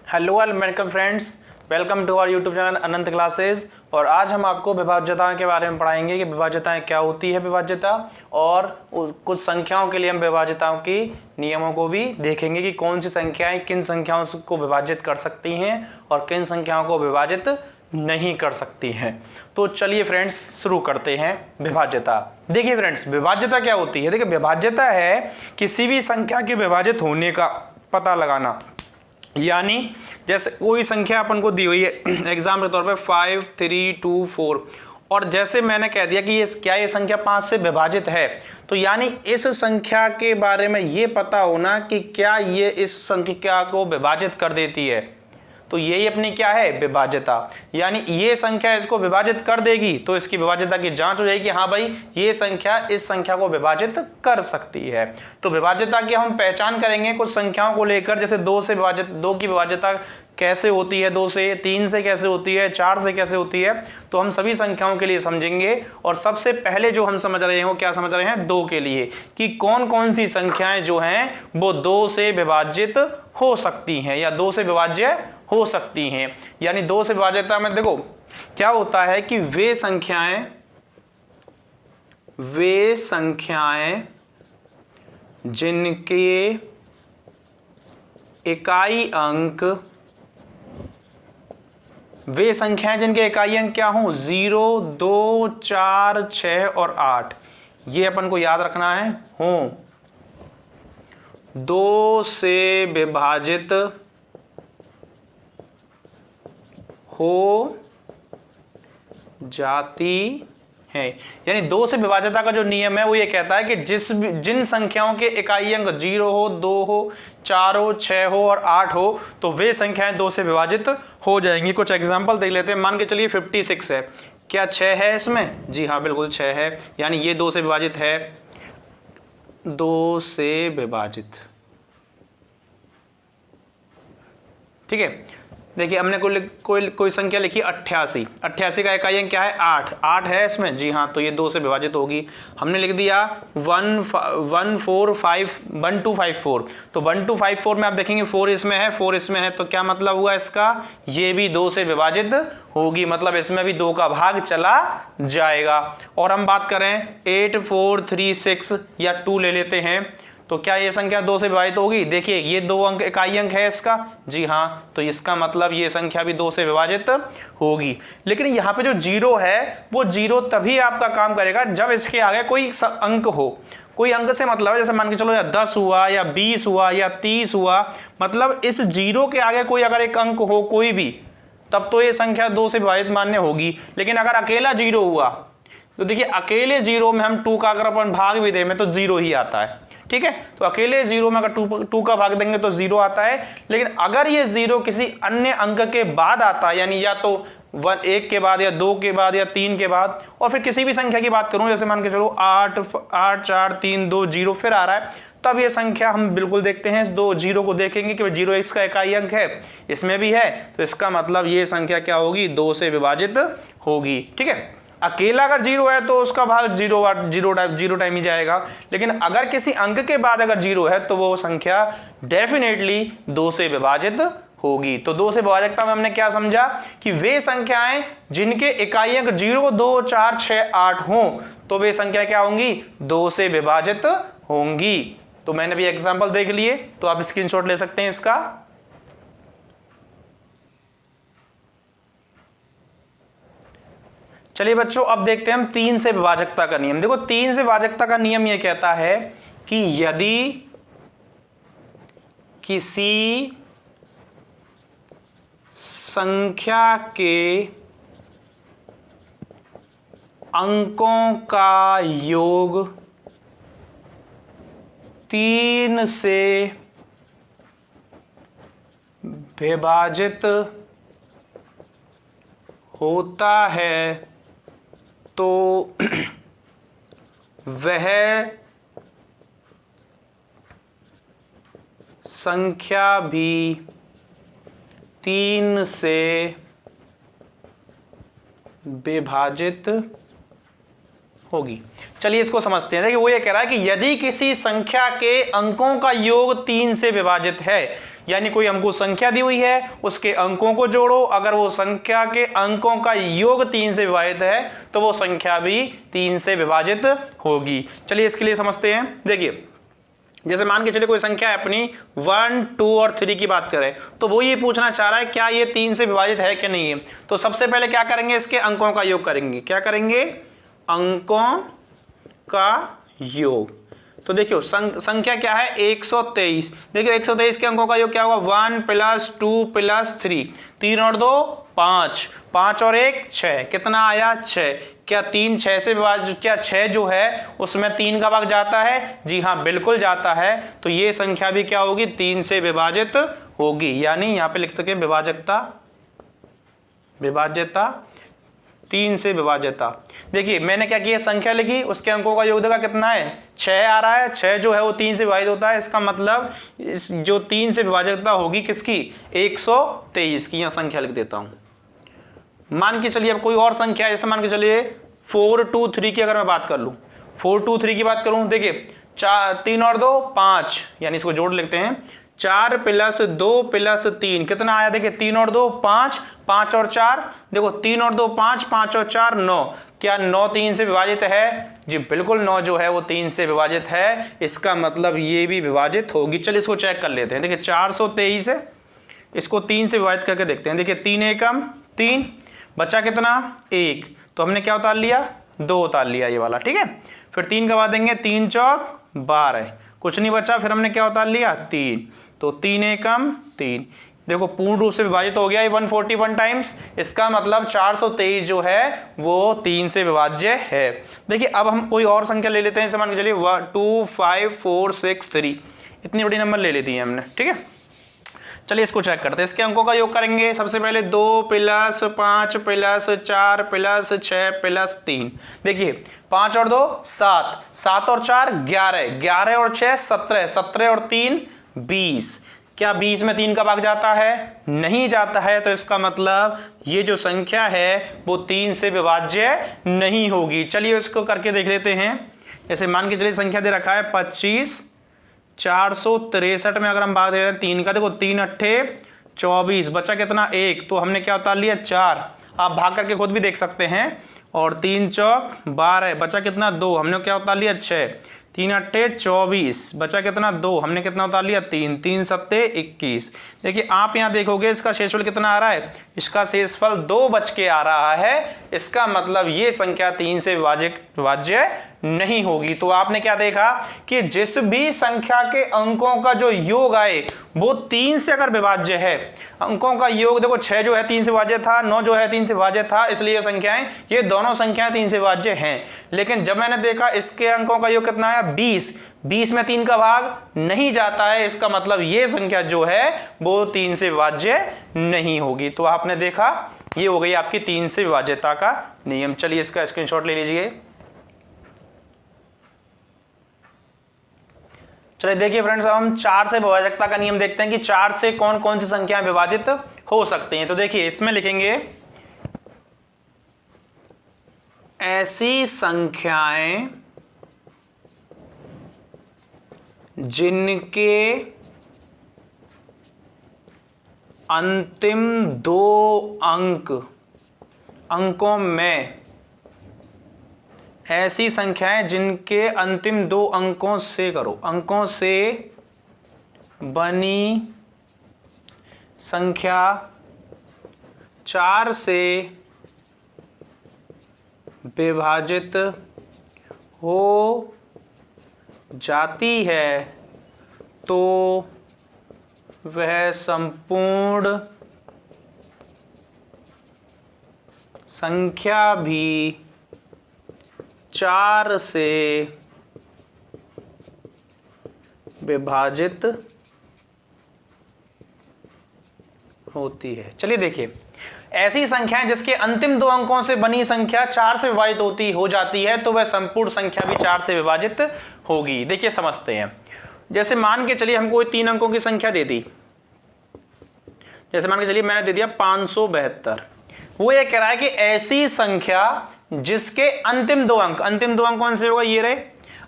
Hello all welcome friends, welcome to our YouTube channel Anant classes. और आज हम आपको विभाज्यता के बारे में पढ़ाएंगे कि विभाज्यताएं क्या होती है विभाज्यता, और कुछ संख्याओं के लिए हम विभाज्यताओं की नियमों को भी देखेंगे कि कौन सी संख्याएं किन संख्याओं को विभाजित कर सकती हैं और किन संख्याओं को विभाजित नहीं कर सकती हैं। तो चलिए फ्रेंड्स शुरू करते हैं विभाज्यता। देखिए फ्रेंड्स, विभाज्यता क्या होती है? देखिए, विभाज्यता है किसी भी संख्या के विभाजित होने का पता लगाना। यानी जैसे कोई संख्या अपन को दी हुई है एग्जाम के तौर पे 5, 3, 2, 4, और जैसे मैंने कह दिया कि ये संख्या 5 से विभाजित है, तो यानी इस संख्या के बारे में ये पता होना कि क्या ये इस संख्या को विभाजित कर देती है। तो यही अपनी क्या है? विभाज्यता। यानी ये संख्या इसको विभाजित कर देगी तो इसकी विभाज्यता की जांच हो जाएगी, हाँ भाई ये संख्या इस संख्या को विभाजित कर सकती है। तो विभाज्यता की हम पहचान करेंगे कुछ संख्याओं को लेकर, जैसे 2 की विभाज्यता कैसे होती है, 2 से, 3 से कैसे होती है, 4 से कैसे होती है। तो हम सभी संख्याओं के लिए समझेंगे। और सबसे पहले जो हम समझ रहे हैं वो क्या समझ रहे हैं? 2 के लिए, कि कौन कौन सी संख्याएं जो हैं वो 2 से विभाजित हो सकती हैं या 2 से विभाज्य हो सकती हैं। यानी 2 से विभाज्यता में देखो क्या होता है कि वे संख्याएं जिनके इकाई अंक क्या हों? 0, 2, 4, 6 और 8, ये अपन को याद रखना है, हों 2 से विभाजित हो जाती है। यानी 2 से विभाज्यता का जो नियम है वो ये कहता है कि जिन संख्याओं के इकाई अंक 0 हो, 2 हो, 4 हो, 6 हो और 8 हो, तो वे संख्याएं 2 से विभाजित हो जाएंगी। कुछ एग्जांपल देख लेते हैं। मान के चलिए 56 है, क्या 6 है इसमें? जी हाँ, बिल्कुल 6 है। यानी ये 2 से विभाजित है, 2 से विभाजित। ठीक है। देखिए हमने कोई संख्या लिखी 88। 88 का इकाई अंक क्या है? 8 है इसमें। जी हाँ, तो ये 2 से विभाजित होगी। हमने लिख दिया 1254, तो 1254 में आप देखेंगे 4 इसमें है, 4 इसमें है, तो क्या मतलब हुआ इसका? ये भी 2 से विभाजित होगी, मतलब इसमें भी 2 का भाग चला जाएगा। और हम बात करें 8, 4, 3, 6 या 2 ले लेते हैं, तो क्या ये संख्या 2 से विभाजित होगी? देखिए ये 2 अंक इकाई अंक है इसका। जी हाँ, तो इसका मतलब ये संख्या भी 2 से विभाजित होगी। लेकिन यहाँ पे जो 0 है वो 0 तभी आपका काम करेगा जब इसके आगे कोई अंक हो। कोई अंक से मतलब है, जैसे मान के चलो या 10 हुआ या 20 हुआ या 30 हुआ, मतलब इस 0 के आगे कोई अगर एक अंक हो कोई भी, तब तो ये संख्या 2 से विभाजित मान्य होगी। लेकिन अगर अकेला 0 हुआ तो देखिए अकेले 0 में हम 2 का अगर अपन भाग भी दें तो 0 ही आता है। ठीक है, तो अकेले 0 में अगर 2 का भाग देंगे तो 0 आता है। लेकिन अगर ये 0 किसी अन्य अंक के बाद आता है, यानी या तो 1 के बाद या 2 के बाद या 3 के बाद, और फिर किसी भी संख्या की बात करूं, जैसे मान के चलो 8, 4, 3, 2, 0 फिर आ रहा है, तब ये संख्या हम बिल्कुल देखते हैं इस 0 को देखेंगे कि 0 इसका इकाई अंक है, इसमें भी है, तो इसका मतलब ये संख्या क्या होगी? 2 से विभाजित होगी। ठीक है, अकेला अगर 0 है तो उसका भाग 0 टाइम ही जाएगा। लेकिन अगर किसी अंक के बाद अगर 0 है तो वो संख्या डेफिनेटली 2 से विभाजित होगी। तो 2 से विभाजकता में हमने क्या समझा कि वे संख्याएं जिनके इकाई अंक 0, 2, 4, 6, 8 हों, तो वे संख्या क्या होंगी? 2 से विभाजित होंगी। तो मैंने भी एग्जाम्पल देख लिए, तो आप स्क्रीनशॉट ले सकते हैं इसका। चलिए बच्चों, अब देखते हैं हम 3 से विभाजकता का नियम। देखो 3 से विभाजकता का नियम यह कहता है कि यदि किसी संख्या के अंकों का योग 3 से विभाजित होता है तो वह संख्या भी 3 से विभाजित होगी। चलिए इसको समझते हैं। देखिए वो ये कह रहा है कि यदि किसी संख्या के अंकों का योग 3 से विभाजित है, यानी कोई हमको संख्या दी हुई है, उसके अंकों को जोड़ो, अगर वो संख्या के अंकों का योग 3 से विभाजित है तो वो संख्या भी 3 से विभाजित होगी। चलिए इसके लिए समझते हैं। देखिए जैसे मान के चलिए कोई संख्या है अपनी 1, 2 और 3 की बात करें, तो वो ये पूछना चाह रहा है क्या ये 3 से विभाजित है कि नहीं है। तो सबसे पहले क्या करेंगे, इसके अंकों का योग करेंगे। क्या करेंगे, अंकों का योग। तो देखियो संख्या क्या है 123। देखियो 123 के अंकों का योग क्या होगा 1 + 2 + 3, 3 और 2 5, 5 और 1 6, कितना आया 6। क्या 3 6 से विभाजित, क्या 6 जो है उसमें 3 का भाग जाता है? जी हाँ बिल्कुल जाता है। तो ये संख्या भी क्या होगी 3 से विभाजित होगी, यानी यहाँ पे लिख सके विभाजकता 3 से विभाज्यता। देखिए मैंने क्या किया, संख्या लिखी, उसके अंकों का योग देखा कितना है 6 आ रहा है। 6 जो है वो 3 से विभाजित होता है, इसका मतलब इस जो 3 से विभाज्यता होगी किसकी 123 की। यहाँ संख्या लिख देता हूं। मान के चलिए अब कोई और संख्या, जैसे मान के चलिए 4 2 3 की अगर मैं बात कर लूं, 4 2 3 की बात करूं, देखिए 3 और 2 5, यानी इसको जोड़ लिखते हैं 4 + 2 + 3 कितना आया। देखिए 3 और 2 5, 5 और 4, देखो 3 और 2 5, 5 और 4 9। क्या 9 3 से विभाजित है? जी बिल्कुल 9 जो है वो 3 से विभाजित है, इसका मतलब ये भी विभाजित होगी। चलिए इसको चेक कर लेते हैं। देखिए 423 है, इसको 3 से विभाजित करके देखते हैं। देखिए 3 एकम 3, बचा कितना 1, तो हमने क्या उतार लिया 2 उतार लिया ये वाला, ठीक है। फिर 3 का बाद देंगे 3 चौक 12, कुछ नहीं बचा, फिर हमने क्या उतार लिया 3, तो 3 एकम 3। देखो पूर्ण रूप से विभाजित हो गया ये 141 टाइम्स, इसका मतलब 423 जो है वो 3 से विभाज्य है। देखिए अब हम कोई और संख्या ले लेते हैं, जैसे मान के चलिए 2 5 4 6 3, इतनी बड़ी नंबर ले लेती है हमने, ठीक है। चलिए इसको चेक करते हैं। इसके अंकों का योग करेंगे। सबसे पहले 2 + 5 + 4 + 6 + 3। देखिए 5 और 2 7, 7 और 4 11, 11 और 6 17, 17 और 3 20। क्या 20 में 3 का भाग जाता है? नहीं जाता है, तो इसका मतलब ये जो संख्या है वो 3 से विभाज्य नहीं होगी। चलिए इसको करके देख लेते हैं। जैसे मान के चलिए संख्या दे रखा है 25, 463 में अगर हम भाग दे रहे हैं 3 का, देखो 3 अट्ठे 24, बचा कितना 1, तो हमने क्या उतार लिया 4। आप भाग करके खुद भी देख सकते हैं। और 3 चौक 12, बचा कितना 2, हमने क्या उतार लिया 6, 3 अट्ठे 24, बचा कितना 2, हमने कितना उतार लिया 3, 3 सत्ते 21। देखिए आप यहाँ देखोगे इसका शेषफल कितना आ रहा है, इसका शेषफल 2 बच के आ रहा है, इसका मतलब ये संख्या 3 से विभाज्य नहीं होगी। तो आपने क्या देखा कि जिस भी संख्या के अंकों का जो योग आए वो 3 से अगर विभाज्य है, अंकों का योग देखो 6 जो है 3 से विभाज्य था, 9 जो है 3 से विभाज्य था, इसलिए संख्याएं ये दोनों संख्याएं 3 से विभाज्य हैं। लेकिन जब मैंने देखा इसके अंकों का योग कितना आया 20, 20 में 3 का भाग नहीं जाता है, इसका मतलब ये संख्या जो है वो 3 से विभाज्य नहीं होगी। तो आपने देखा ये हो गई आपकी 3 से विभाज्यता का नियम। चलिए इसका स्क्रीनशॉट ले लीजिए। चलिए देखिए फ्रेंड्स, अब हम 4 से विभाजकता का नियम देखते हैं कि 4 से कौन कौन सी संख्याएं विभाजित हो सकती हैं। तो देखिए इसमें लिखेंगे ऐसी संख्याएं जिनके अंतिम 2 अंकों में, ऐसी संख्याएं जिनके अंतिम 2 अंकों से बनी संख्या 4 से विभाजित हो जाती है तो वह संपूर्ण संख्या भी 4 से विभाजित होती है। चलिए देखिए, ऐसी संख्याएं जिसके अंतिम 2 अंकों से बनी संख्या 4 से विभाजित हो जाती है तो वह संपूर्ण संख्या भी 4 से विभाजित होगी। देखिए समझते हैं। जैसे मान के चलिए हमको 3 अंकों की संख्या दे दी, जैसे मान के चलिए मैंने दे दिया 572। वो ये कह रहा है कि ऐसी संख्या जिसके अंतिम दो अंक कौन से होगा, ये रहे।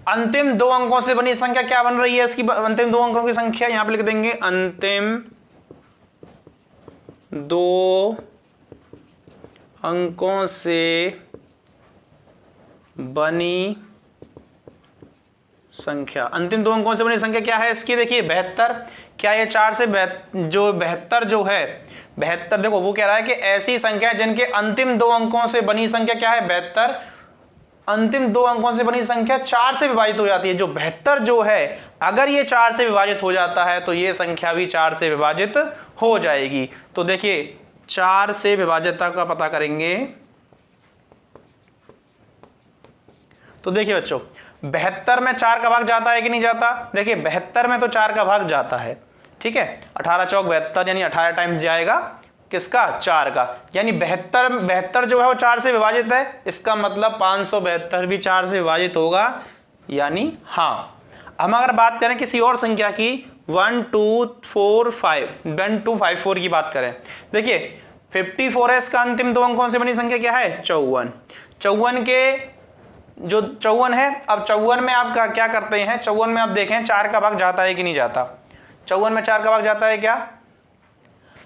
अंतिम दो अंकों से बनी संख्या क्या बन रही है, इसकी अंतिम दो अंकों की संख्या यहां पे लिख देंगे, अंतिम दो अंकों से बनी संख्या। अंतिम दो अंकों से बनी संख्या क्या है इसकी, देखिए 72। क्या ये 4 से जो 72 जो है 72, देखो वो कह रहा है कि ऐसी संख्या जिनके अंतिम दो अंकों से बनी संख्या क्या है 72, अंतिम दो अंकों से बनी संख्या 4 से विभाजित हो जाती है। जो 72 जो है अगर ये 4 से विभाजित हो जाता है तो ये संख्या भी 4 से विभाजित हो जाएगी। तो देखिए 4 से विभाज्यता का पता करेंगे। तो देखिए बच्चों 72 में 4 का भाग जाता है कि नहीं जाता, देखिए 72 में तो 4 का भाग जाता है, ठीक है। 18 चौक 72 यानी 18 टाइम्स जाएगा किसका, 4 का, यानी 72 जो है वो 4 से विभाजित है। इसका मतलब 572 भी 4 से विभाजित होगा, यानी हाँ। हम अगर बात करें किसी और संख्या की 1254 की बात करें, देखिए 54 है, इसका अंतिम दो अंकों से बनी संख्या क्या है 54। 54 के जो 54 है, अब 54 में आप क्या करते हैं, 54 में आप देखें 4 का भाग जाता है कि नहीं जाता। 54 में 4 का भाग जाता है क्या,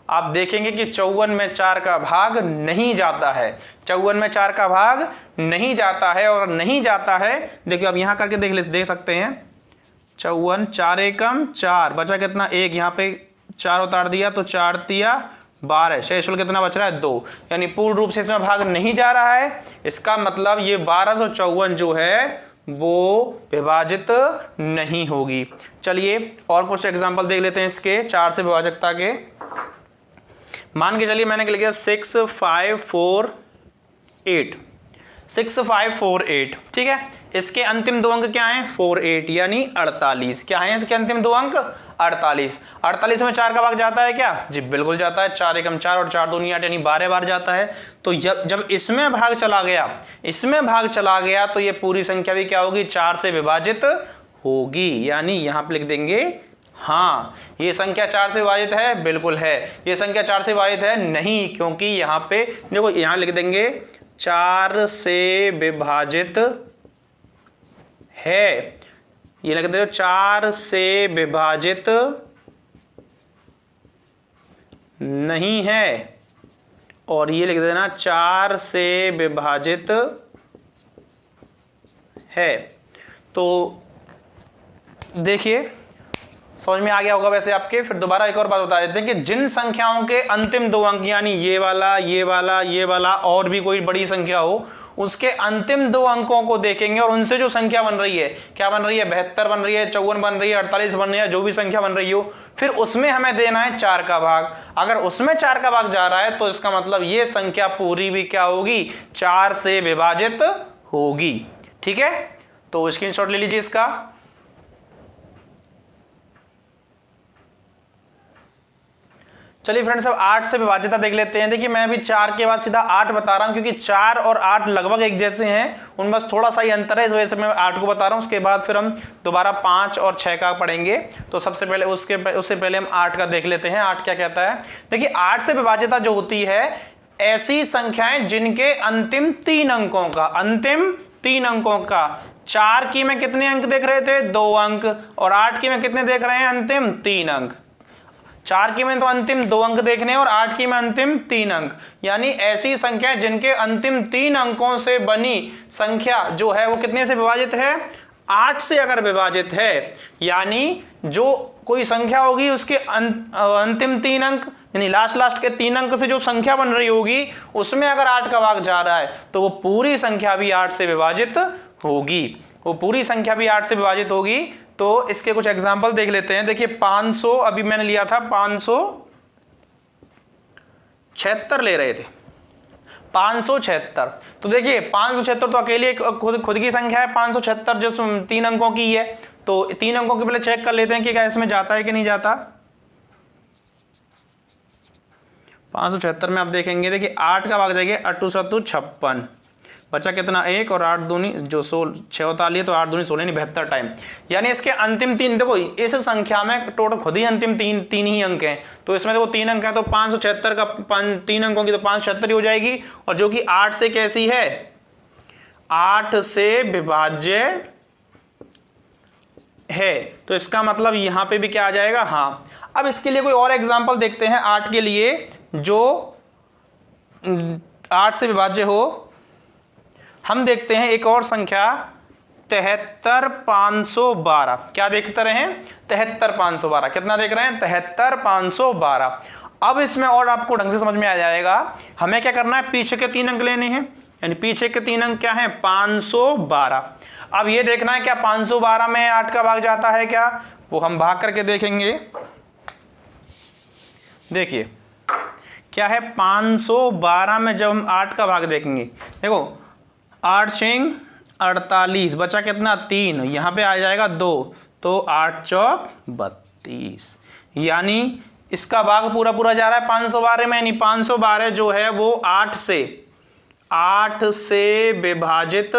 आप देखेंगे कि 54 में 4 का भाग नहीं जाता है। 54 में 4 का भाग नहीं जाता है, और नहीं जाता है देखिए आप यहां करके देख सकते हैं। 54 4 एकम 4 बचा कितना, 1 यहाँ पे 4 उतार दिया तो 4 तिया 12, शेषफल कितना बच रहा है 2, यानी पूर्ण रूप से इसमें भाग नहीं जा रहा है। इसका मतलब ये 1254 जो है वो विभाजित नहीं होगी। चलिए और कुछ एग्जांपल देख लेते हैं इसके 4 से विभाजकता के। मान के चलिए मैंने लिख दिया 6548, ठीक है। इसके अंतिम दो अंक क्या हैं 48 यानी 48। क्या है इसके अंतिम दो अंक 48। 48 में 4 का भाग जाता है क्या, जी बिल्कुल जाता है। 4 एकम 4 और 4 दूनी 8 यानी 12 बार जाता है। तो जब इसमें भाग चला गया तो ये पूरी संख्या भी क्या होगी 4 से विभाजित होगी, यानी यहां पे लिख देंगे हाँ। ये संख्या 4 से विभाजित है, बिल्कुल है। ये संख्या 4 से विभाजित है नहीं, क्योंकि यहां पे देखो यहां लिख देंगे 4 से विभाजित है, ये लिख दो 4 से विभाजित नहीं है, और ये लिख देना 4 से विभाजित है। तो देखिए समझ में आ गया होगा वैसे आपके। फिर दोबारा एक और बात बता देते हैं कि जिन संख्याओं के अंतिम दो अंक यानी ये वाला और भी कोई बड़ी संख्या हो, उसके अंतिम दो अंकों को देखेंगे और उनसे जो संख्या बन रही है, क्या बन रही है 72 बन रही है, 54 बन रही है, 48 बन रही है, जो भी संख्या बन रही हो, फिर उसमें हमें देना है 4 का भाग। अगर उसमें 4 का भाग जा रहा है तो इसका मतलब ये संख्या पूरी भी क्या होगी 4 से विभाजित होगी, ठीक है। तो स्क्रीनशॉट ले लीजिए इसका। चलिए फ्रेंड्स अब 8 से विभाज्यता देख लेते हैं। देखिए मैं अभी 4 के बाद सीधा 8 बता रहा हूं, क्योंकि 4 और 8 लगभग एक जैसे हैं, उन बस थोड़ा सा ही अंतर है, इस वजह से मैं 8 को बता रहा हूं। उसके बाद फिर हम दोबारा 5 और 6 का पढ़ेंगे। तो सबसे पहले उससे पहले हम 8 का देख लेते हैं। 8 क्या कहता है, देखिए 8 से विभाज्यता जो होती है ऐसी संख्याएं जिनके अंतिम 3 अंकों का 4 की में कितने अंक देख रहे थे 2 अंक, और 8 की में कितने देख रहे हैं अंतिम 3 अंक। 4 की में तो अंतिम 2 अंक देखने और 8 की में अंतिम 3 अंक, यानी ऐसी संख्या जिनके अंतिम 3 अंकों से बनी संख्या जो है वो कितने से विभाजित है 8 से अगर विभाजित है, यानी जो कोई संख्या होगी उसके अंतिम 3 अंक यानी लास्ट के 3 अंक से जो संख्या बन रही होगी उसमें अगर 8 का भाग जा रहा है तो वो पूरी संख्या भी 8 से विभाजित होगी। तो इसके कुछ एग्जाम्पल देख लेते हैं। देखिए 500 अभी मैंने लिया था 576 ले रहे थे 576। तो देखिए 576 तो अकेले खुद की संख्या है, 576 जो 3 अंकों की है। तो 3 अंकों के पहले चेक कर लेते हैं कि क्या इसमें जाता है कि नहीं जाता। 576 में आप देखेंगे, देखिए 8 का भाग जाएगा 8 7 56, बचा कितना 1 और 8 दूनी जो 6 होता है तो 8 दूनी 16 नहीं 72 टाइम, यानी इसके अंतिम 3 देखो इस संख्या में टोटल खुद ही अंतिम 3 ही अंक हैं। तो इसमें देखो 3 अंक है तो 576 का 3 अंकों की तो 576 ही हो जाएगी, और जो कि 8 से कैसी है 8 से विभाज्य है। तो इसका मतलब यहां पे भी क्या आ जाएगा, हाँ। अब इसके लिए कोई और एग्जांपल देखते हैं 8 के लिए, जो 8 से विभाज्य हो। हम देखते हैं एक और संख्या 73512। क्या देखते रहे हैं, 73512। कितना देख रहे हैं, 73512। अब इसमें और आपको ढंग से समझ में आ जाएगा। हमें क्या करना है, पीछे के 3 अंक लेने हैं, यानी पीछे के 3 अंक क्या है, 512। अब ये देखना है क्या 512 में 8 का भाग जाता है क्या, वो हम भाग करके देखेंगे। देखिए क्या है, 512 में जब हम 8 का भाग देखेंगे, देखो 8 6 48, बचा कितना 3, यहां पे आ जाएगा 2, तो 8 चौक 32। यानी इसका भाग पूरा पूरा जा रहा है 512 में, यानी 512 जो है वो 8 से विभाजित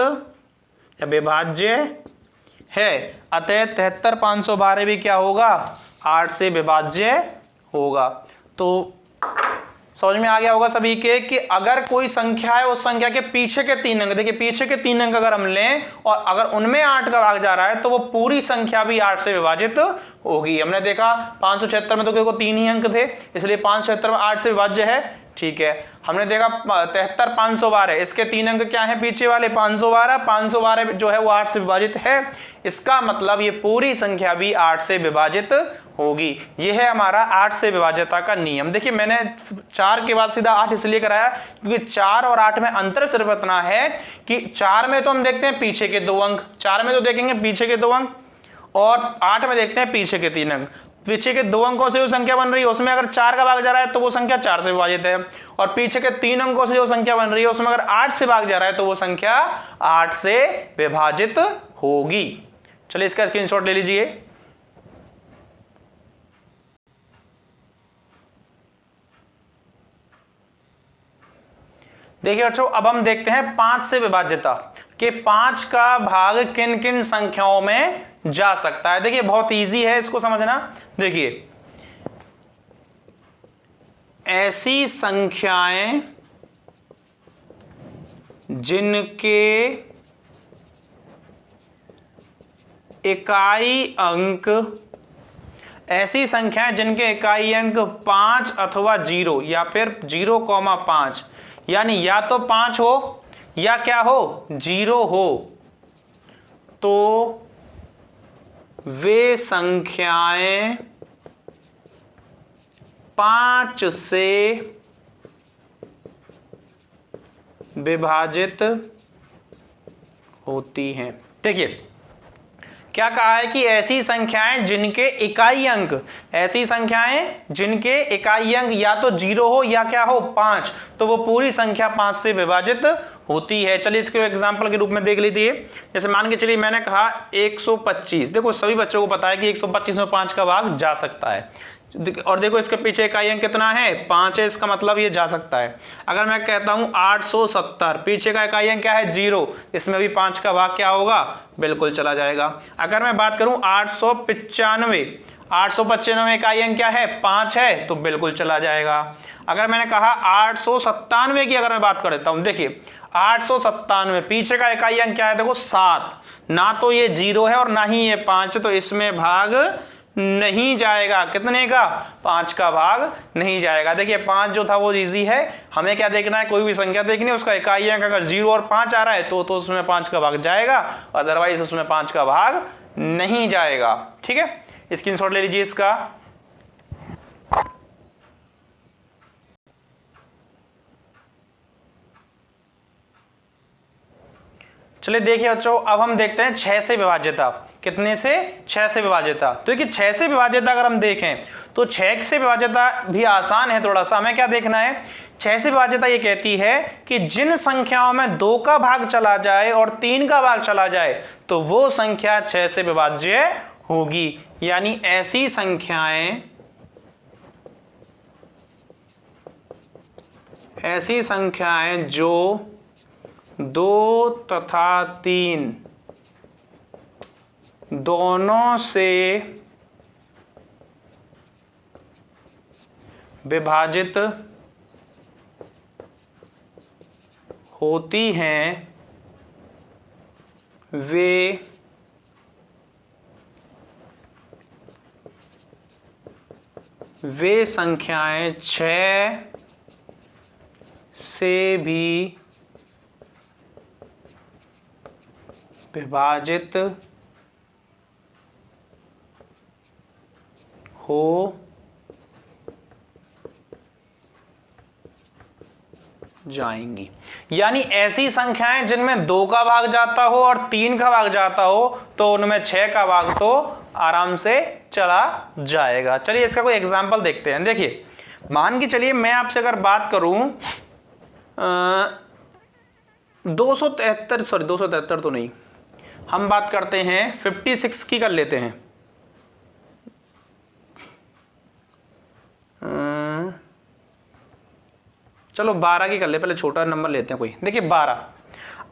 या विभाज्य है। अतः 73512 भी क्या होगा, 8 से विभाज्य होगा। तो समझ में आ गया होगा सभी के कि अगर कोई संख्या है, उस संख्या के पीछे के 3 अंक, देखिए पीछे के 3 अंक अगर हम लें और अगर उनमें 8 का भाग जा रहा है तो वो पूरी संख्या भी 8 से विभाजित होगी। हमने देखा 576 में तो देखो 3 ही अंक थे, इसलिए 576 में 8 से विभाज्य है, ठीक है। हमने देखा 73512, इसके 3 अंक क्या है पीछे वाले, 512 जो है वो 8 से विभाजित है। इसका मतलब ये पूरी संख्या भी 8 से विभाजित होगी। यह है हमारा 8 से विभाज्यता का नियम। देखिए मैंने 4 के बाद सीधा 8 इसलिए कराया क्योंकि 4 और 8 में अंतर सिर्फ इतना है कि 4 में तो हम देखते हैं पीछे के 2 अंक, 4 में तो देखेंगे पीछे के 2 अंक, और 8 में देखते हैं पीछे के 3 अंक। पीछे के 2 अंकों से जो संख्या बन रही है उसमें अगर 4 का भाग जा रहा है तो वो संख्या 4 से विभाजित है, और पीछे के 3 अंकों से जो संख्या बन रही है उसमें अगर 8 से भाग जा रहा है तो वो संख्या 8 से विभाजित होगी। चलिए इसका स्क्रीनशॉट ले लीजिए। देखिए बच्चों, अब हम देखते हैं 5 से विभाज्यता कि 5 का भाग किन किन संख्याओं में जा सकता है। देखिए बहुत इजी है इसको समझना। देखिए ऐसी संख्याएं जिनके इकाई अंक, ऐसी संख्याएं जिनके इकाई अंक 5 अथवा 0 या फिर 0,5, यानी या तो 5 हो या क्या हो 0 हो, तो वे संख्याएं 5 से विभाजित होती हैं। देखिए क्या कहा है कि ऐसी संख्याएं जिनके इकाई अंक, ऐसी संख्याएं जिनके इकाई अंक या तो 0 हो या क्या हो 5, तो वो पूरी संख्या 5 से विभाजित होती है। चलिए इसके एग्जांपल के रूप में देख लीजिए। जैसे मान के चलिए मैंने कहा 125, देखो सभी बच्चों को पता है कि 125 में 5 का भाग जा सकता है, और देखो इसके पीछे इकाई अंक कितना है 5 है, इसका मतलब ये जा सकता है। अगर मैं कहता हूं 870, पीछे का इकाई अंक क्या है 0, इसमें भी 5 का भाग क्या होगा, बिल्कुल चला जाएगा। अगर मैं बात करूं 895, 895 इकाई अंक क्या है 5 है, तो बिल्कुल चला जाएगा। अगर मैंने कहा 897 की अगर मैं बात कर देता हूं, देखिए 897 पीछे का इकाई अंक क्या है, देखो 7, ना तो ये 0 है और ना ही ये 5, तो इसमें भाग नहीं जाएगा। कितने का, 5 का भाग नहीं जाएगा। देखिए 5 जो था वो इजी है, हमें क्या देखना है, कोई भी संख्या देखनी है, उसका इकाई अंक अगर 0 और 5 आ रहा है तो उसमें 5 का भाग जाएगा, अदरवाइज उसमें 5 का भाग नहीं जाएगा। ठीक है, स्क्रीनशॉट ले लीजिए इसका। चलिए देखिए बच्चों, अब हम देखते हैं 6 से विभाज्यता। कितने से, 6 से विभाज्यता। तो देखिए 6 से विभाज्यता अगर हम देखें तो 6 से विभाज्यता भी आसान है थोड़ा सा। हमें क्या देखना है, 6 से विभाज्यता ये कहती है कि जिन संख्याओं में 2 का भाग चला जाए और 3 का भाग चला जाए तो वो संख्या 6 से विभाज्य होगी। यानी ऐसी संख्याएं जो 2 तथा 3 दोनों से विभाजित होती हैं वे संख्याएं 6 से भी विभाजित हो जाएंगी। यानी ऐसी संख्याएं जिनमें 2 का भाग जाता हो और 3 का भाग जाता हो तो उनमें 6 का भाग तो आराम से चला जाएगा। चलिए इसका कोई एग्जांपल देखते हैं। देखिए मान के चलिए मैं आपसे अगर बात करूं 273 तो नहीं, हम बात करते हैं 56 की कर लेते हैं। चलो 12 की कर ले, पहले छोटा नंबर लेते हैं कोई। देखिए 12,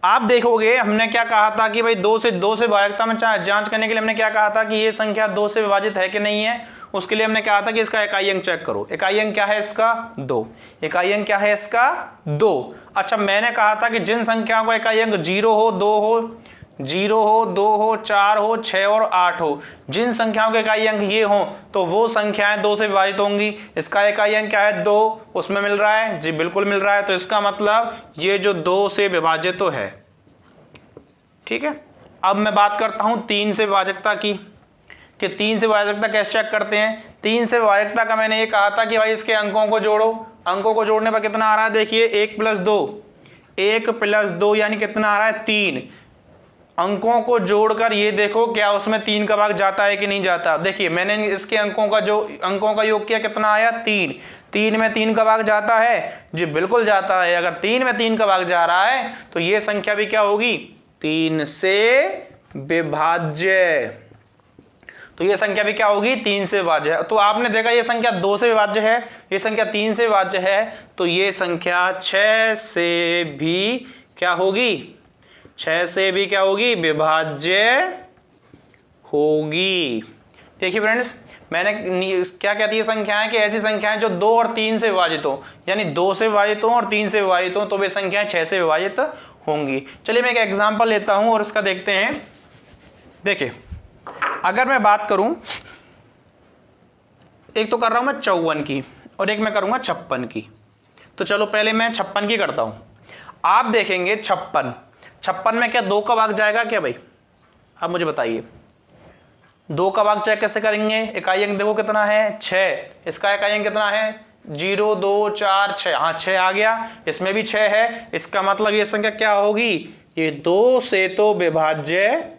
आप देखोगे हमने क्या कहा था कि भाई 2 से भाज्यता में जांच करने के लिए हमने क्या कहा था कि ये संख्या 2 से विभाजित है कि नहीं है। उसके लिए हमने कहा था कि इसका इकाई अंक चेक करो। इकाई अंक क्या है इसका 2। इकाई अंक क्या है इसका 2। अच्छा मैंने कहा था कि जिन संख्याओं का इकाई अंक 0 हो 2 हो 0 हो 2 हो 4 हो 6 और 8 हो, जिन संख्याओं के इकाई अंक ये हो तो वो संख्याएं 2 से विभाजित होंगी। इसका इकाई अंक क्या है 2, उसमें मिल रहा है जी, बिल्कुल मिल रहा है। तो इसका मतलब ये जो 2 से विभाजित तो है। ठीक है, अब मैं बात करता हूं 3 से विभाजकता की कि 3 से विभाजकता कैसे चेक करते हैं। 3 से विभाजकता का मैंने ये कहा था कि भाई इसके अंकों को जोड़ो। अंकों को जोड़ने पर कितना आ रहा है, देखिए 1 + 2 यानी कितना आ रहा है 3। अंकों को जोड़कर ये देखो क्या उसमें 3 का भाग जाता है कि नहीं जाता। देखिए मैंने इसके अंकों का योग किया, कितना आया 3। 3 में 3 का भाग जाता है जी, बिल्कुल जाता है। अगर 3 में 3 का भाग जा रहा है तो ये संख्या भी क्या होगी 3 से विभाज्य। तो ये संख्या भी क्या होगी 3 से विभाज्य। तो आपने देखा ये संख्या 2 से विभाज्य है, ये संख्या 3 से विभाज्य है, तो ये संख्या 6 से भी क्या होगी, 6 से भी क्या होगी विभाज्य होगी। देखिए फ्रेंड्स मैंने क्या कहती है संख्याएं कि ऐसी संख्याएं जो 2 और 3 से विभाजित हो, यानी 2 से विभाजित हो और 3 से विभाजित हो तो वे संख्याएं 6 से विभाजित होंगी। चलिए मैं एक एग्जांपल लेता हूं और इसका देखते हैं। देखिए अगर मैं बात करूं, एक तो कर रहा हूं मैं 54 की और एक मैं करूंगा 56 की। तो चलो पहले मैं 56 की करता हूं। आप देखेंगे 56 में क्या 2 का भाग जाएगा क्या भाई, आप मुझे बताइए 2 का भाग चेक कैसे करेंगे। इकाई अंक देखो कितना है 6, इसका इकाई अंक कितना है 0 2 4 6, हाँ 6 आ गया, इसमें भी 6 है। इसका मतलब ये संख्या क्या होगी, ये 2 से तो विभाज्य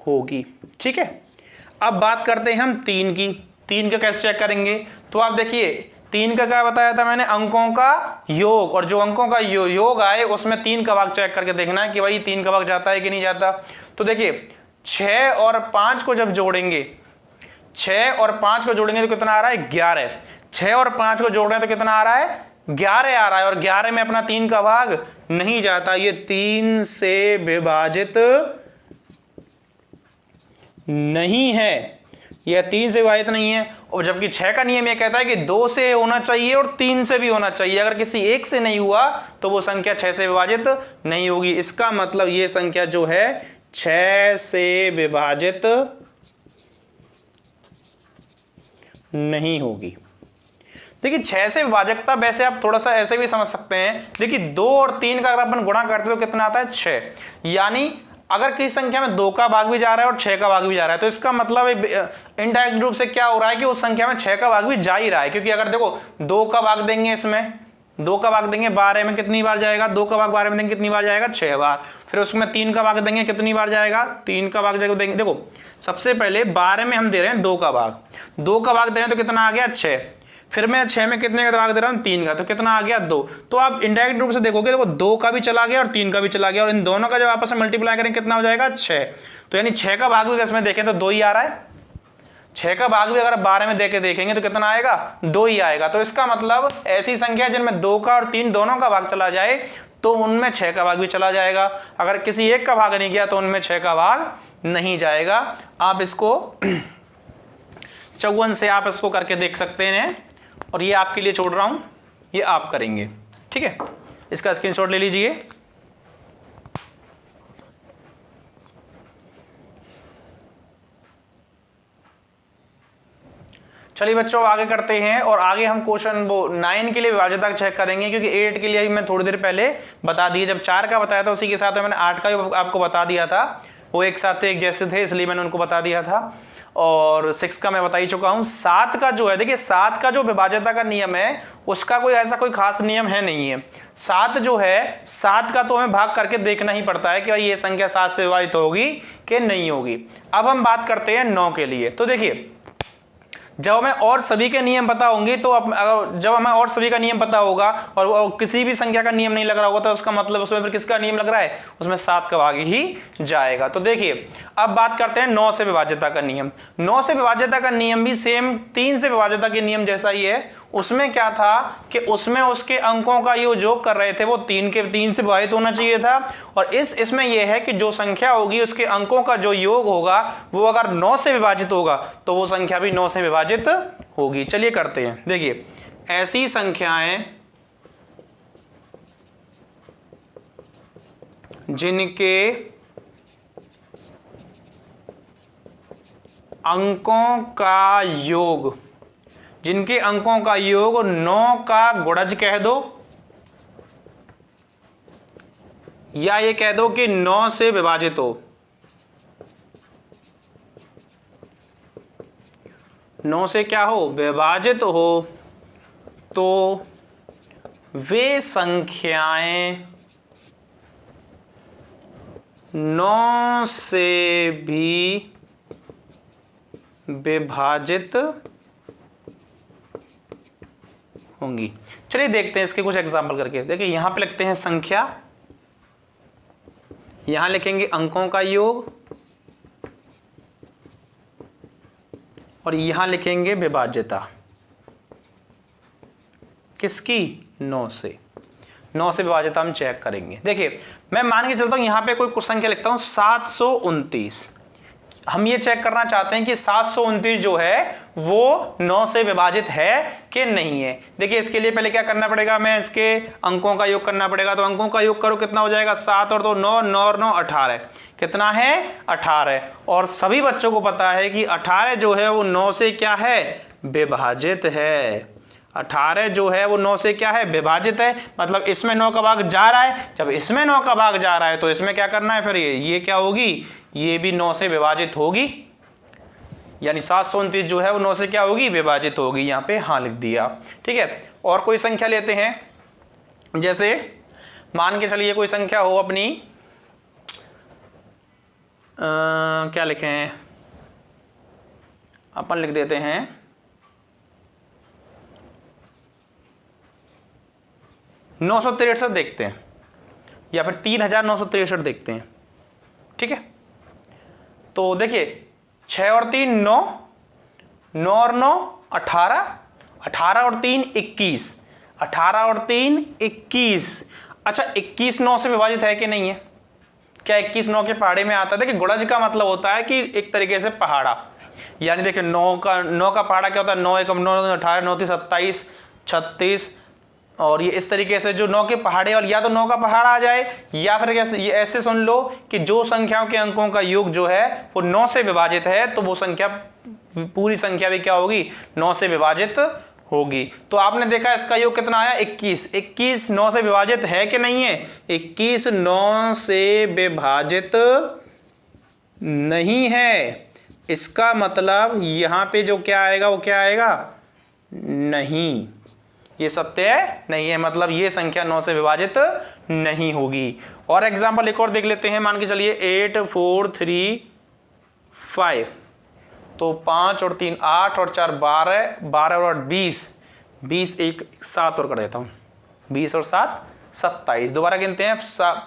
होगी। ठीक है, अब बात करते हैं हम 3 की। 3 का कैसे चेक करेंगे, तो आप देखिए 3 का क्या बताया था मैंने, अंकों का योग, और जो अंकों का योग आए उसमें 3 का भाग चेक करके देखना है कि भाई 3 का भाग जाता है कि नहीं जाता। तो देखिए 6 और 5 को जब जोड़ेंगे, 6 और 5 को जोड़ेंगे तो कितना आ रहा है 11। 6 और 5 को जोड़ रहे हैं तो कितना आ रहा है 11 आ रहा है, और 11 में अपना 3 का भाग नहीं जाता, ये 3 से विभाजित नहीं है, यह 3 से विभाजित नहीं है। और जबकि 6 का नियम यह कहता है कि 2 से होना चाहिए और 3 से भी होना चाहिए। अगर किसी एक से नहीं हुआ तो वो संख्या 6 से विभाजित नहीं होगी। इसका मतलब ये संख्या जो है 6 से विभाजित नहीं होगी। देखिए 6 से विभाजकता वैसे आप थोड़ा सा ऐसे भी समझ सकते हैं। देखिए 2 और 3 का अगर अपन गुणा करते तो कितना आता है 6, यानी अगर किसी संख्या में 2 का भाग भी जा रहा है और 6 का भाग भी जा रहा है तो इसका मतलब इनडायरेक्ट रूप से क्या हो रहा है कि उस संख्या में 6 का भाग भी जा ही रहा है। क्योंकि अगर देखो 2 का भाग देंगे, इसमें 2 का भाग देंगे 12 में कितनी बार जाएगा, 2 का भाग 12 में देंगे कितनी बार जाएगा 6 बार। फिर उसमें 3 का भाग देंगे कितनी बार जाएगा, 3 का भाग देंगे। देखो सबसे पहले 12 में हम दे रहे हैं 2 का भाग, 2 का भाग दे रहे हैं तो कितना आ गया 6। फिर मैं 6 में कितने का भाग दे रहा हूं 3 का, तो कितना आ गया 2। तो आप इनडायरेक्ट रूप से देखोगे देखो 2 का भी चला गया और 3 का भी चला गया, और इन दोनों का जब आपस में मल्टीप्लाई करेंगे कितना हो जाएगा 6। तो यानी 6 का भाग भी इसमें देखें तो 2 ही आ रहा है, 6 का भाग भी अगर 12 में देके देखेंगे तो कितना आएगा 2 ही आएगा। तो इसका मतलब ऐसी संख्या जिनमें 2 का और 3 दोनों का भाग चला जाए तो उनमें 6 का भाग भी चला जाएगा। अगर किसी एक का भाग नहीं गया तो उनमें 6 का भाग नहीं जाएगा। आप इसको 54 से आप इसको करके देख सकते हैं, और ये आपके लिए छोड़ रहा हूं, ये आप करेंगे। ठीक है, इसका स्क्रीनशॉट ले लीजिए। चलिए बच्चों आगे करते हैं, और आगे हम क्वेश्चन वो 9 के लिए विभाज्यता चेक करेंगे, क्योंकि 8 के लिए अभी मैं थोड़ी देर पहले बता दिए, जब 4 का बताया था उसी के साथ मैंने 8 का भी आपको बता दिया था, वो एक साथ थे एक जैसे थे इसलिए मैंने उनको बता दिया था। और 6 का मैं बता ही चुका हूं। 7 का जो है, देखिए 7 का जो विभाज्यता का नियम है उसका कोई ऐसा कोई खास नियम है नहीं है। 7 जो है, 7 का तो हमें भाग करके देखना ही पड़ता है कि भाई ये संख्या 7 से विभाजित होगी कि नहीं होगी। अब हम बात करते हैं 9 के लिए। तो देखिए जब हमें और सभी के नियम पता होंगे तो जब हमें और सभी का नियम पता होगा और किसी भी संख्या का नियम नहीं लग रहा होगा तो उसका मतलब उसमें फिर किसका नियम लग रहा है, उसमें 7 का भाग ही जाएगा। तो देखिए अब बात करते हैं 9 से विभाज्यता का नियम। 9 से विभाज्यता का नियम भी सेम 3 से विभाज्यता के नियम जैसा ही है। उसमें क्या था कि उसमें उसके अंकों का योग कर रहे थे वो 3 से विभाजित होना चाहिए था, और इसमें यह है कि जो संख्या होगी उसके अंकों का जो योग होगा वो अगर 9 से विभाजित होगा तो वो संख्या भी 9 से विभाजित होगी। चलिए करते हैं। देखिए ऐसी संख्याएं जिनके अंकों का योग 9 का गुणज कह दो, या ये कह दो कि 9 से विभाजित हो, 9 से क्या हो, विभाजित हो, तो वे संख्याएं 9 से भी विभाजित होंगी। चलिए देखते हैं इसके कुछ एग्जाम्पल करके। देखिए यहां पे लिखते हैं संख्या, यहां लिखेंगे अंकों का योग, और यहां लिखेंगे विभाज्यता किसकी, 9 से। 9 से विभाज्यता हम चेक करेंगे। देखिए मैं मान के चलता हूं यहां पे कोई संख्या लिखता हूं 729। हम ये चेक करना चाहते हैं कि 729 जो है वो 9 से विभाजित है कि नहीं है। देखिए इसके लिए पहले क्या करना पड़ेगा, मैं इसके अंकों का योग करना पड़ेगा। तो अंकों का योग करो, कितना हो जाएगा, 7 और 2 9, 9 और 9 18। कितना है, 18। और सभी बच्चों को पता है कि 18 जो है वो 9 से क्या है, विभाजित है। 18 जो है वो 9 से क्या है, विभाजित है। मतलब इसमें 9 का भाग जा रहा है, जब इसमें 9 का भाग जा रहा है तो इसमें क्या करना है, फिर ये क्या होगी, ये भी 9 से विभाजित होगी। यानी 729 जो है वो 9 से क्या होगी, विभाजित होगी। यहाँ पे हाँ लिख दिया। ठीक है, और कोई संख्या लेते हैं। जैसे मान के चलिए कोई संख्या हो अपनी क्या लिखें, अपन लिख देते हैं 963 देखते हैं, या फिर 3963 देखते हैं। ठीक है, तो देखिए 6 और 3 9, 9 और 9 18, 18 और 3 21, 18 और 3 21। अच्छा 21 9 से विभाजित है कि नहीं है, क्या 21 9 के पहाड़े में आता है। देखिए गुणज का मतलब होता है कि एक तरीके से पहाड़ा, यानी देखिए 9 का पहाड़ा क्या होता है, 9 एकम 9 18 9 3 27 36, और ये इस तरीके से जो 9 के पहाड़े वाले, या तो 9 का पहाड़ आ जाए, या फिर ये ऐसे सुन लो कि जो संख्याओं के अंकों का योग जो है वो 9 से विभाजित है, तो वो संख्या पूरी संख्या भी क्या होगी, 9 से विभाजित होगी। तो आपने देखा इसका योग कितना आया, 21। 21 9 से विभाजित है कि नहीं है, 21 9 से विभाजित नहीं है। इसका मतलब यहां पे जो क्या आएगा वो क्या आएगा, नहीं, ये सत्य नहीं है, मतलब ये संख्या 9 से विभाजित नहीं होगी। और एग्जांपल एक और देख लेते हैं। मान के चलिए 8 4 3 5, तो 5 और 3 8 और 4 12, 12 और 8 20, 20 एक 7 और कर देता हूँ, 20 और 7 27। दोबारा गिनते हैं,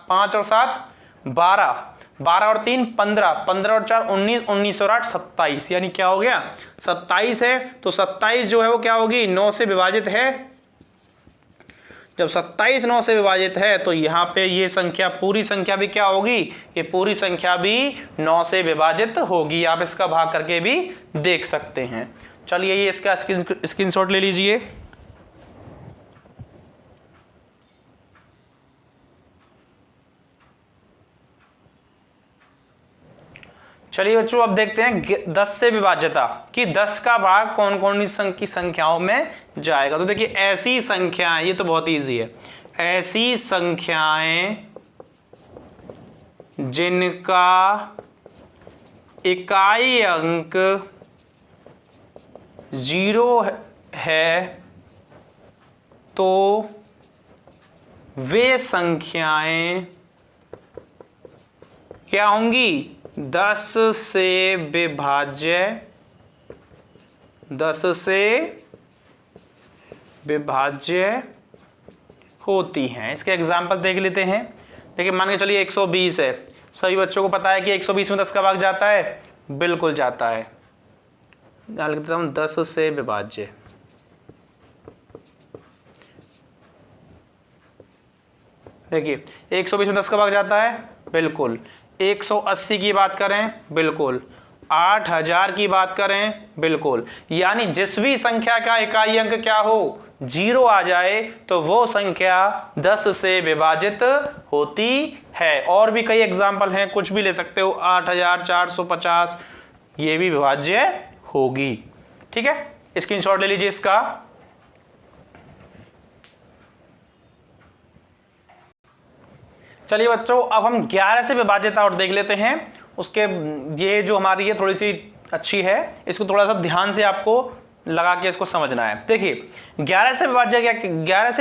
5 और 7 12, 12 और 3 15, 15 और 4 19, 19 और 8 27, यानी क्या हो गया, 27 है। तो 27 जो है वो क्या होगी, 9 से विभाजित है। जब 27 9 से विभाजित है तो यहाँ पे ये संख्या, पूरी संख्या भी क्या होगी, ये पूरी संख्या भी 9 से विभाजित होगी। आप इसका भाग करके भी देख सकते हैं। चलिए ये इसका स्क्रीनशॉट ले लीजिए। चलिए बच्चों अब देखते हैं 10 से विभाज्यता कि 10 का भाग कौन कौन की संख्याओं में जाएगा। तो देखिए ऐसी संख्याएं, ये तो बहुत इजी है, ऐसी संख्याएं जिनका इकाई अंक 0 है तो वे संख्याएं क्या होंगी, 10 से विभाज्य, 10 से विभाज्य होती हैं। इसके एग्जाम्पल देख लेते हैं। देखिए मान के चलिए 120 है, सभी बच्चों को पता है कि 120 में 10 का भाग जाता है, बिल्कुल जाता है। डाल देता हूं 10 से विभाज्य। देखिए 120 में 10 का भाग जाता है, बिल्कुल। 180 की बात करें, बिल्कुल। 8000 की बात करें, बिल्कुल। यानी जिस भी संख्या का इकाई अंक क्या हो, 0 आ जाए तो वो संख्या 10 से विभाजित होती है। और भी कई एग्जाम्पल हैं, कुछ भी ले सकते हो। 8450 ये भी विभाज्य होगी। ठीक है, स्क्रीनशॉट ले लीजिए इसका। चलिए बच्चों अब हम 11 से विभाज्यता और देख लेते हैं। उसके ये जो हमारी है थोड़ी सी अच्छी है, इसको थोड़ा सा ध्यान से आपको लगा के इसको समझना है। देखिए 11 से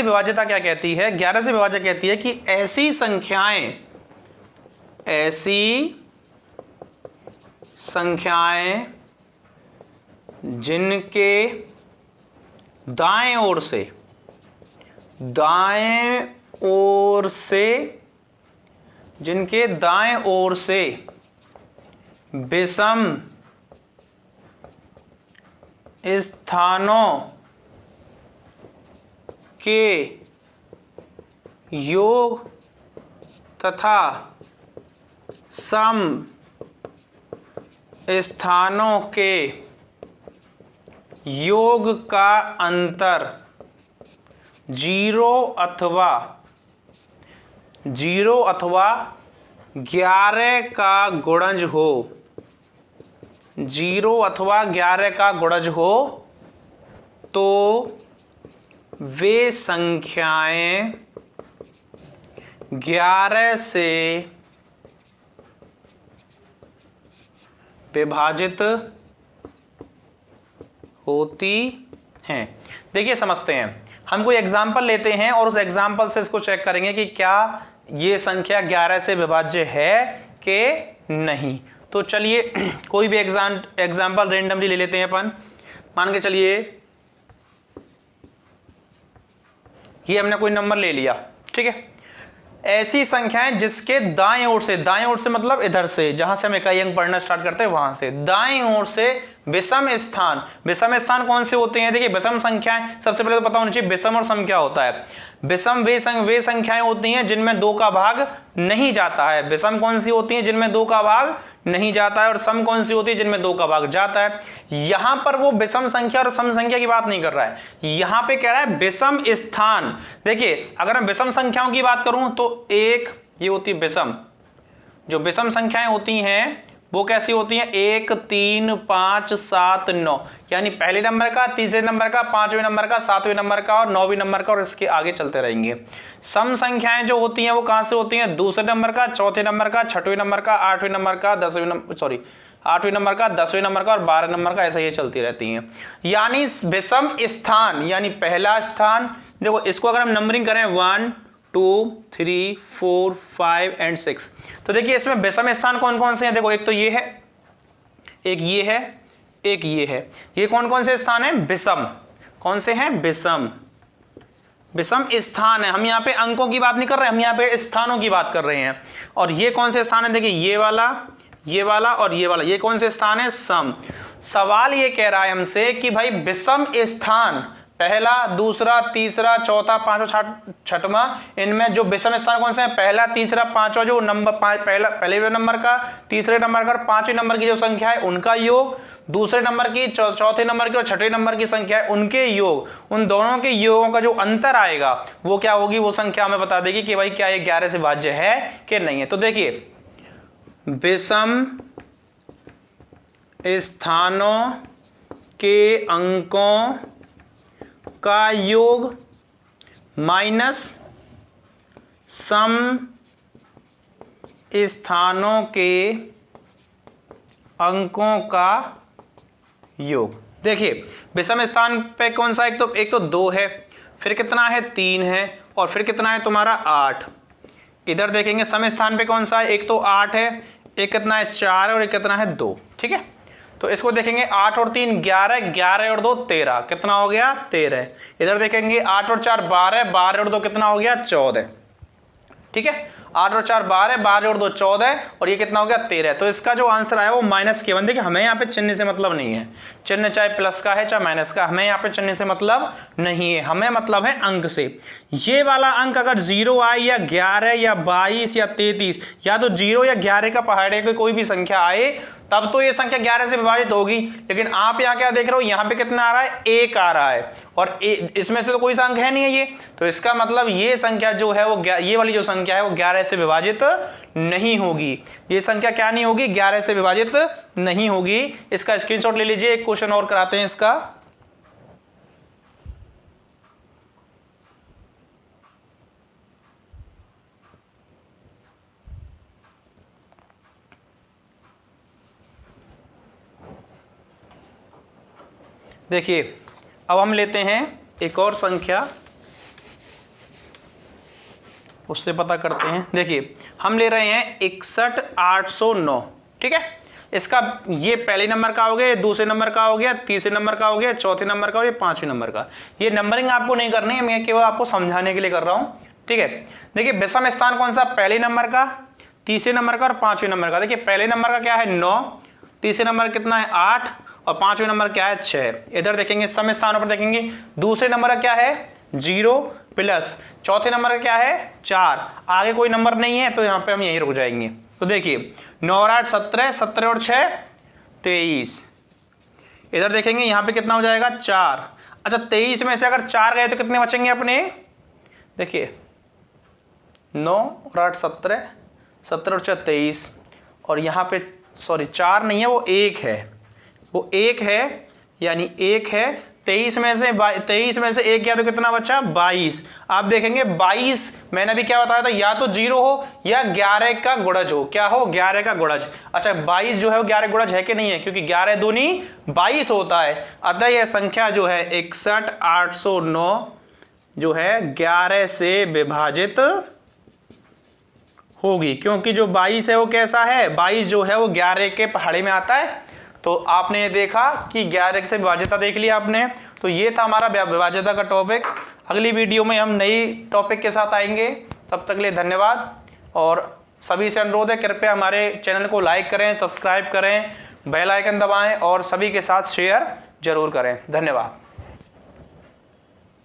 विभाज्यता क्या कहती है। 11 से विभाज्य कहती है कि ऐसी संख्याएं जिनके दाएं ओर से विषम स्थानों के योग तथा सम स्थानों के योग का अंतर 0 अथवा 11 का गुणज हो, 0 अथवा 11 का गुणज हो तो वे संख्याएं 11 से विभाजित होती हैं। देखिए समझते हैं, हम कोई एग्जाम्पल लेते हैं और उस एग्जाम्पल से इसको चेक करेंगे कि क्या ये संख्या 11 से विभाज्य है कि नहीं। तो चलिए कोई भी एग्जाम्पल रेंडमली ले लेते हैं अपन। मान के चलिए ये हमने कोई नंबर ले लिया, ठीक है। ऐसी संख्याएं जिसके दाएं ओर से मतलब इधर से, जहां से हम इकाई अंक पढ़ना स्टार्ट करते हैं वहां से, दाएं ओर से विषम स्थान कौन से होते हैं। देखिए विषम संख्याएं, सबसे पहले तो पता होना चाहिए विषम और सम क्या होता है। विषम वे संख्याएं होती हैं जिनमें 2 का भाग नहीं जाता है। विषम कौन सी होती हैं, जिनमें 2 का भाग नहीं जाता है। और सम कौन सी होती है, जिनमें 2 का भाग जाता है। यहां पर वो विषम संख्या और सम संख्या की बात नहीं कर रहा है, यहां पे कह रहा है विषम स्थान। देखिए अगर मैं विषम संख्याओं की बात करूं तो एक ये होती है विषम, जो विषम संख्याएं होती हैं वो कैसी होती हैं, 1 3 5 7 9, यानी पहले नंबर का, तीसरे नंबर का, 5वें नंबर का, 7वें नंबर का और 9वें नंबर का, और इसके आगे चलते रहेंगे। सम संख्याएं जो होती हैं वो कहां से होती हैं, दूसरे नंबर का, चौथे नंबर का, छठवें नंबर का, 8वें नंबर का, 8वें नंबर का, 10वें नंबर का और 12 नंबर का, ऐसा ही चलती रहती हैं। यानी विषम स्थान यानी पहला स्थान, देखो इसको अगर हम नंबरिंग करें 1 2 3 4 5 एंड 6, तो देखिए इसमें विषम स्थान कौन कौन से हैं। देखो एक तो ये है, एक ये है, एक ये है। ये कौन कौन से स्थान है, विषम। कौन से हैं, विषम स्थान है। हम यहाँ पे अंकों की बात नहीं कर रहे, हम यहाँ पे स्थानों की बात कर रहे हैं। और ये कौन से स्थान है, देखिए ये वाला और ये वाला, ये कौन से स्थान है, सम। सवाल ये कह रहा है हमसे कि भाई विषम स्थान पहला, दूसरा, तीसरा, चौथा, पांचवा, छठवां, इनमें जो विषम स्थान कौन से हैं, पहला, तीसरा, पांचवा, जो नंबर पहले नंबर का, तीसरे नंबर का और 5वें नंबर की जो संख्या है उनका योग, दूसरे नंबर की, चौथे नंबर की और छठवें नंबर की संख्या है उनके योग, उन दोनों के योगों का जो अंतर आएगा वो क्या होगी, वो संख्या हमें बता देगी कि भाई क्या ये 11 से विभाज्य है कि नहीं है। तो देखिए विषम स्थानों के अंकों का योग माइनस सम स्थानों के अंकों का योग। देखिए विषम स्थान पे कौन सा, एक तो 2 है, फिर कितना है 3 है, और फिर कितना है तुम्हारा 8। इधर देखेंगे सम स्थान पे कौन सा है, एक तो 8 है, एक कितना है 4 है, और एक कितना है 2। ठीक है, तो इसको देखेंगे 8 और 3 11, 11 और 2 13, कितना हो गया 13। इधर देखेंगे 8 और 4 12, 12 और 2 कितना हो गया 14। ठीक है, 8 और 4 12, 12 और 2 14, और ये कितना हो गया 13। तो इसका जो आंसर आया वो -K1। देखिए हमें यहाँ पे चिन्ह से मतलब नहीं है, चिन्ह चाहे प्लस का है चाहे माइनस का, हमें यहाँ पे चिन्ह से मतलब नहीं है, हमें मतलब है अंक से। ये वाला अंक अगर 0 आए या 11 या 22 या 33, या तो 0 या 11 का पहाड़े की कोई भी संख्या आए तब तो ये संख्या 11 से विभाजित होगी। लेकिन आप यहाँ क्या देख रहे हो, यहाँ पे कितना आ रहा है 1 आ रहा है, और इसमें से तो कोई सा अंक है नहीं है ये, तो इसका मतलब ये संख्या जो है वो ये वाली जो संख्या है वो 11 से विभाजित नहीं होगी। ये संख्या क्या नहीं होगी, 11 से विभाजित नहीं होगी। इसका स्क्रीनशॉट ले लीजिए। एक क्वेश्चन और कराते हैं इसका। देखिए अब हम लेते हैं एक और संख्या, उससे पता करते हैं। देखिए हम ले रहे हैं 61,809। ठीक है, इसका ये पहले नंबर का हो गया, दूसरे नंबर का हो गया, तीसरे नंबर का हो गया, चौथे नंबर का और ये 5वें नंबर का। ये नंबरिंग आपको नहीं करनी है, मैं केवल आपको समझाने के लिए कर रहा हूं। ठीक है, देखिए विषम स्थान कौन सा, पहले नंबर का, तीसरे नंबर का और 5वें नंबर का। देखिए पहले नंबर का क्या है 9, तीसरे नंबर कितना है 8, और 5वें नंबर क्या है 6। इधर देखेंगे सम स्थानों पर देखेंगे, दूसरे नंबर का क्या है 0 प्लस, चौथे नंबर का क्या है 4, आगे कोई नंबर नहीं है तो यहाँ पे हम यहीं रुक जाएंगे। तो देखिए 9 और 8 17, 17 और 6 23। इधर देखेंगे यहाँ पे कितना हो जाएगा 4। अच्छा 23 में से अगर 4 गए तो कितने बचेंगे अपने, देखिए 9 और 8 17, 17 और 6 23, और यहाँ पे सॉरी 4 नहीं है वो 1 है, वो 1 है, यानी 1 है। 23 में से 1 गया तो कितना बचा 22। आप देखेंगे 22 मैंने अभी क्या बताया था, या तो 0 हो या 11 का गुणज हो। क्या हो, 11 का गुणज। अच्छा 22 जो है वो 11 गुणज है कि नहीं है, क्योंकि 11 दूनी 22 होता है। अतः यह संख्या जो है 61,809 जो है 11 से विभाजित होगी, क्योंकि जो 22 है वो कैसा है, 22 जो है वो 11 के पहाड़े में आता है। तो आपने देखा कि 11 से विभाज्यता देख लिया आपने। तो ये था हमारा विभाज्यता का टॉपिक। अगली वीडियो में हम नई टॉपिक के साथ आएंगे। तब तक के लिए धन्यवाद, और सभी से अनुरोध है कृपया हमारे चैनल को लाइक करें, सब्सक्राइब करें, बेल आइकन दबाएं और सभी के साथ शेयर जरूर करें। धन्यवाद।